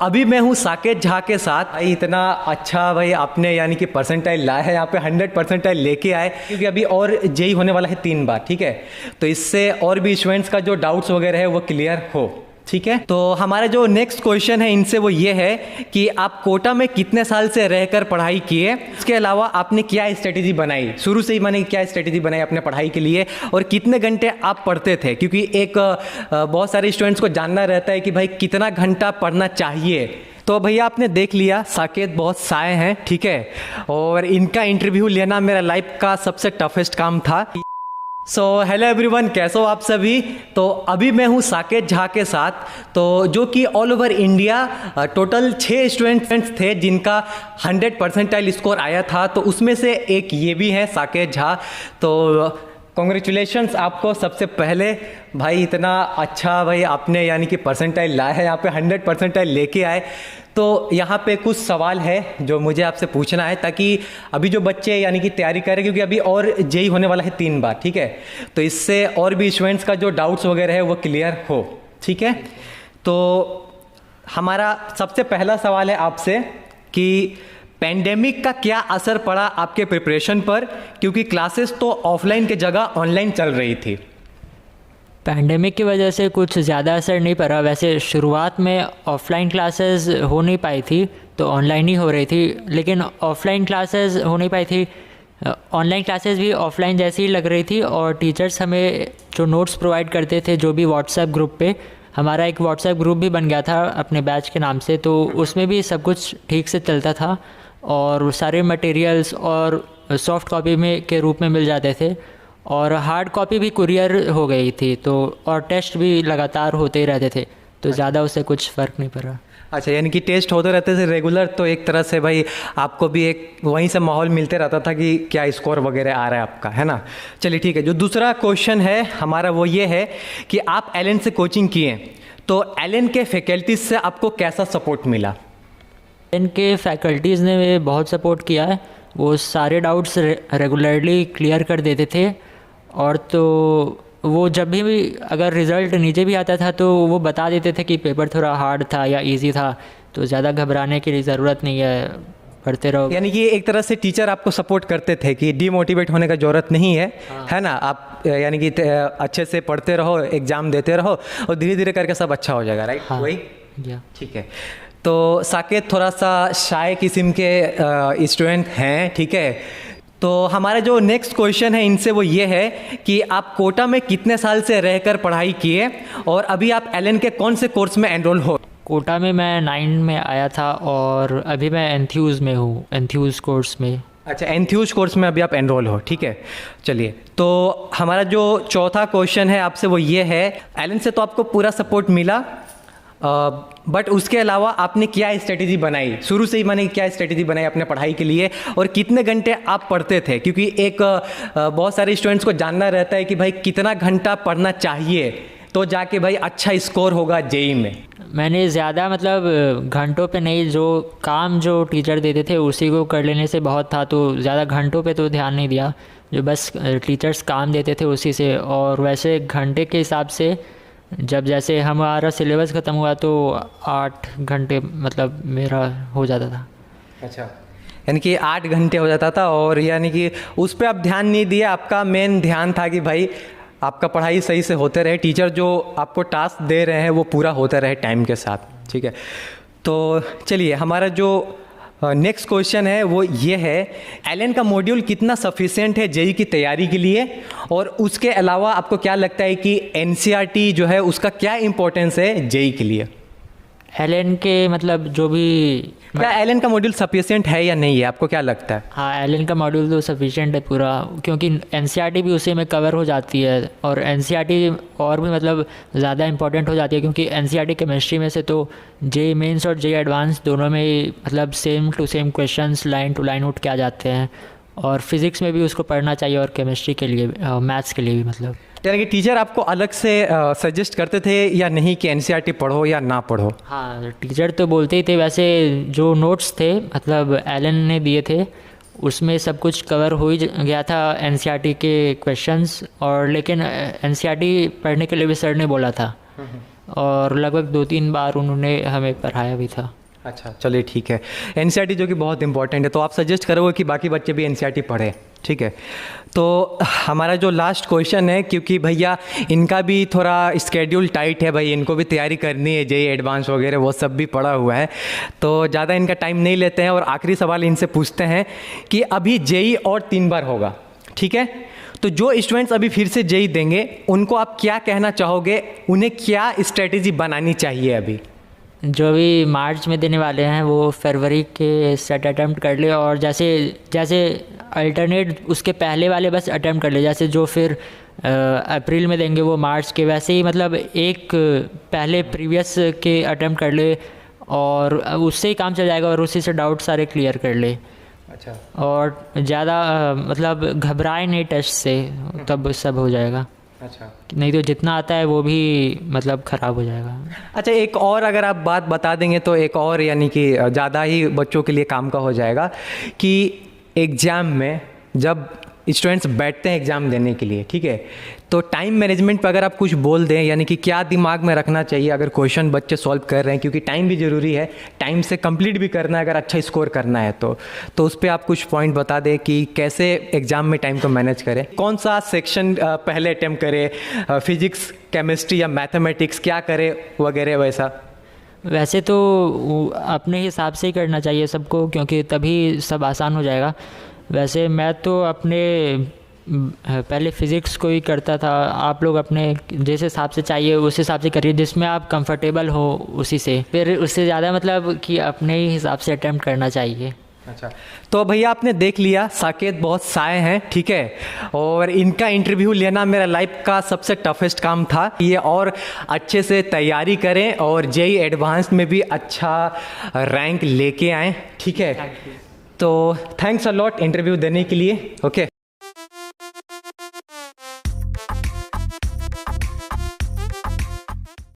अभी मैं हूँ साकेत झा के साथ। भाई इतना अच्छा भाई आपने यानी कि परसेंटाइल लाया है, यहाँ पे 100 परसेंटाइल लेके आए, क्योंकि अभी और जेई होने वाला है 3 बार, ठीक है। तो इससे और भी स्टूडेंट्स का जो डाउट्स वगैरह है वो क्लियर हो, ठीक है। तो हमारा जो नेक्स्ट क्वेश्चन है इनसे वो ये है कि आप कोटा में कितने साल से रहकर पढ़ाई किए, उसके अलावा आपने क्या स्ट्रेटेजी बनाई, शुरू से ही मैंने क्या स्ट्रेटेजी बनाई अपने पढ़ाई के लिए, और कितने घंटे आप पढ़ते थे, क्योंकि एक बहुत सारे स्टूडेंट्स को जानना रहता है कि भाई कितना घंटा पढ़ना चाहिए। तो भैया आपने देख लिया साकेत बहुत साए हैं, ठीक है, और इनका इंटरव्यू लेना मेरा लाइफ का सबसे टफेस्ट काम था। सो हेलो एवरीवन, कैसे हो आप सभी। तो अभी मैं हूँ साकेत झा के साथ, तो जो कि all over India total 6 students थे जिनका 100 परसेंटाइल स्कोर आया था, तो उसमें से एक ये भी है साकेत झा। तो कॉन्ग्रेचुलेशंस आपको सबसे पहले भाई, इतना अच्छा भाई आपने यानी कि परसेंटाइल लाया है, यहाँ पे 100 परसेंटाइल लेके आए। तो यहाँ पे कुछ सवाल है जो मुझे आपसे पूछना है, ताकि अभी जो बच्चे यानी कि तैयारी कर रहे हैं, क्योंकि अभी और जेई होने वाला है 3 बार, ठीक है। तो इससे और भी स्टूडेंट्स का जो डाउट्स वगैरह है वो क्लियर हो, ठीक है। तो हमारा सबसे पहला सवाल है आपसे कि पैंडेमिक का क्या असर पड़ा आपके प्रिपरेशन पर, क्योंकि क्लासेस तो ऑफलाइन की जगह ऑनलाइन चल रही थी। पैंडेमिक की वजह से कुछ ज़्यादा असर नहीं पड़ा। वैसे शुरुआत में ऑफ़लाइन क्लासेस हो नहीं पाई थी, तो ऑनलाइन ही हो रही थी, लेकिन ऑफ़लाइन क्लासेस हो नहीं पाई थी, ऑनलाइन क्लासेस भी ऑफ़लाइन जैसी ही लग रही थी। और टीचर्स हमें जो नोट्स प्रोवाइड करते थे, जो भी व्हाट्सएप ग्रुप पे, हमारा एक व्हाट्सएप ग्रुप भी बन गया था अपने बैच के नाम से, तो उसमें भी सब कुछ ठीक से चलता था और सारे मटेरियल्स और सॉफ्ट कॉपी में के रूप में मिल जाते थे, और हार्ड कॉपी भी कुरियर हो गई थी, तो और टेस्ट भी लगातार होते ही रहते थे, तो ज़्यादा उससे कुछ फ़र्क नहीं पड़ा। अच्छा, यानी कि टेस्ट होते रहते थे रेगुलर, तो एक तरह से भाई आपको भी एक वहीं से माहौल मिलते रहता था कि क्या स्कोर वगैरह आ रहा है आपका, है ना। चलिए ठीक है। जो दूसरा क्वेश्चन है हमारा वो ये है कि आप एलन से कोचिंग किए, तो एलन के फैकल्टीज से आपको कैसा सपोर्ट मिला। एलन के फैकल्टीज़ ने बहुत सपोर्ट किया है, वो सारे डाउट्स रेगुलरली क्लियर कर देते थे, और तो वो जब भी अगर रिज़ल्ट नीचे भी आता था तो वो बता देते थे कि पेपर थोड़ा हार्ड था या इजी था, तो ज़्यादा घबराने की ज़रूरत नहीं है, पढ़ते रहो। यानी कि एक तरह से टीचर आपको सपोर्ट करते थे कि डीमोटिवेट होने का ज़रूरत नहीं है, है ना। आप यानी कि अच्छे से पढ़ते रहो, एग्ज़ाम देते रहो, और धीरे धीरे करके सब अच्छा हो जाएगा, राइट। हाँ, वही ठीक है। तो साकेत थोड़ा सा शाय किस्म के स्टूडेंट हैं, ठीक है। तो हमारा जो नेक्स्ट क्वेश्चन है इनसे वो ये है कि आप कोटा में कितने साल से रहकर पढ़ाई किए, और अभी आप एलन के कौन से कोर्स में एनरोल हो। कोटा में मैं 9 में आया था, और अभी मैं एंथ्यूज़ में हूँ, एंथ्यूज़ कोर्स में। अच्छा, एंथ्यूज कोर्स में अभी आप एनरोल हो, ठीक है। चलिए, तो हमारा जो चौथा क्वेश्चन है आपसे वो ये है, एलन से तो आपको पूरा सपोर्ट मिला, बट उसके अलावा आपने क्या स्ट्रेटेजी बनाई, शुरू से ही मैंने क्या स्ट्रेटेजी बनाई अपने पढ़ाई के लिए, और कितने घंटे आप पढ़ते थे, क्योंकि एक बहुत सारे स्टूडेंट्स को जानना रहता है कि भाई कितना घंटा पढ़ना चाहिए, तो जाके भाई अच्छा स्कोर होगा जेई में। मैंने ज़्यादा मतलब घंटों पे नहीं, जो काम जो टीचर देते थे उसी को कर लेने से बहुत था, तो ज़्यादा घंटों पे तो ध्यान नहीं दिया, जो बस टीचर्स काम देते थे उसी से। और वैसे घंटे के हिसाब से जब जैसे हमारा सिलेबस ख़त्म हुआ तो 8 घंटे मतलब मेरा हो जाता था। अच्छा, यानी कि 8 घंटे हो जाता था, और यानी कि उस पर आप ध्यान नहीं दिए, आपका मेन ध्यान था कि भाई आपका पढ़ाई सही से होते रहे, टीचर जो आपको टास्क दे रहे हैं वो पूरा होता रहे टाइम के साथ, ठीक है। तो चलिए, हमारा जो नेक्स्ट क्वेश्चन है वो ये है, एलन का मॉड्यूल कितना सफिशिएंट है जेई की तैयारी के लिए, और उसके अलावा आपको क्या लगता है कि एनसीईआरटी जो है उसका क्या इंपॉर्टेंस है जेई के लिए। एलन के मतलब जो भी, क्या एलन का मॉड्यूल सफिशिएंट है या नहीं है, आपको क्या लगता है। हाँ, एलन का मॉड्यूल तो सफिशिएंट है पूरा, क्योंकि एनसीईआरटी भी उसी में कवर हो जाती है, और एनसीईआरटी और भी मतलब ज़्यादा इंपॉर्टेंट हो जाती है, क्योंकि एनसीईआरटी केमिस्ट्री में से तो जेई मेंस और जेई एडवांस दोनों में ही मतलब same to same questions line to line उठ के आ जाते हैं, और फिज़िक्स में भी उसको पढ़ना चाहिए, और केमिस्ट्री के लिए, मैथ्स के लिए भी मतलब। यानी कि टीचर आपको अलग से सजेस्ट करते थे या नहीं कि एनसीईआरटी पढ़ो या ना पढ़ो। हाँ, टीचर तो बोलते ही थे। वैसे जो नोट्स थे मतलब एलन ने दिए थे उसमें सब कुछ कवर हो ही गया था, एनसीईआरटी के क्वेश्चंस, और लेकिन एनसीईआरटी पढ़ने के लिए भी सर ने बोला था, और लगभग 2-3 बार उन्होंने हमें पढ़ाया भी था। अच्छा, चलिए ठीक है। एनसीईआरटी जो कि बहुत इंपॉर्टेंट है, तो आप सजेस्ट करोगे कि बाकी बच्चे भी एनसीईआरटी पढ़ें, ठीक है। तो हमारा जो लास्ट क्वेश्चन है, क्योंकि भैया इनका भी थोड़ा स्केड्यूल टाइट है भाई, इनको भी तैयारी करनी है, जेई एडवांस वगैरह वो सब भी पड़ा हुआ है, तो ज़्यादा इनका टाइम नहीं लेते हैं और आखिरी सवाल इनसे पूछते हैं कि अभी जेई और 3 बार होगा, ठीक है। तो जो स्टूडेंट्स अभी फिर से जेई देंगे उनको आप क्या कहना चाहोगे, उन्हें क्या स्ट्रेटेजी बनानी चाहिए अभी? जो भी मार्च में देने वाले हैं वो फरवरी के सेट अटैम्प्ट कर ले, और जैसे जैसे अल्टरनेट उसके पहले वाले बस अटैम्प्ट कर ले, जैसे जो फिर अप्रैल में देंगे वो मार्च के, वैसे ही मतलब एक पहले प्रीवियस के अटैम्प्ट कर ले और उससे ही काम चल जाएगा और उसी से डाउट सारे क्लियर कर ले। अच्छा। और ज़्यादा मतलब घबराए नहीं टेस्ट से, तब सब हो जाएगा। अच्छा, नहीं तो जितना आता है वो भी मतलब ख़राब हो जाएगा। अच्छा, एक और अगर आप बात बता देंगे तो एक और यानी कि ज़्यादा ही बच्चों के लिए काम का हो जाएगा कि एग्ज़ाम में जब स्टूडेंट्स बैठते हैं एग्ज़ाम देने के लिए, ठीक है, तो टाइम मैनेजमेंट पर अगर आप कुछ बोल दें, यानी कि क्या दिमाग में रखना चाहिए अगर क्वेश्चन बच्चे सॉल्व कर रहे हैं, क्योंकि टाइम भी ज़रूरी है, टाइम से कंप्लीट भी करना है अगर अच्छा स्कोर करना है तो उस पर आप कुछ पॉइंट बता दें कि कैसे एग्ज़ाम में टाइम को मैनेज करें, कौन सा सेक्शन पहले अटैम्प्ट करें, फिजिक्स, केमिस्ट्री या मैथमेटिक्स क्या करें वगैरह वैसा। वैसे तो अपने हिसाब से ही करना चाहिए सबको, क्योंकि तभी सब आसान हो जाएगा। वैसे मैं तो अपने पहले फ़िज़िक्स को ही करता था, आप लोग अपने जिस हिसाब से चाहिए उस हिसाब से करिए, जिसमें आप कंफर्टेबल हो उसी से, फिर उससे ज़्यादा मतलब कि अपने ही हिसाब से अटैम्प्ट करना चाहिए। अच्छा, तो भैया आपने देख लिया साकेत बहुत साए हैं, ठीक है, और इनका इंटरव्यू लेना मेरा लाइफ का सबसे टफेस्ट काम था। ये और अच्छे से तैयारी करें और जेई एडवांस में भी अच्छा रैंक लेके आएँ, ठीक है। तो थैंक्स अ लॉट इंटरव्यू देने के लिए। ओके।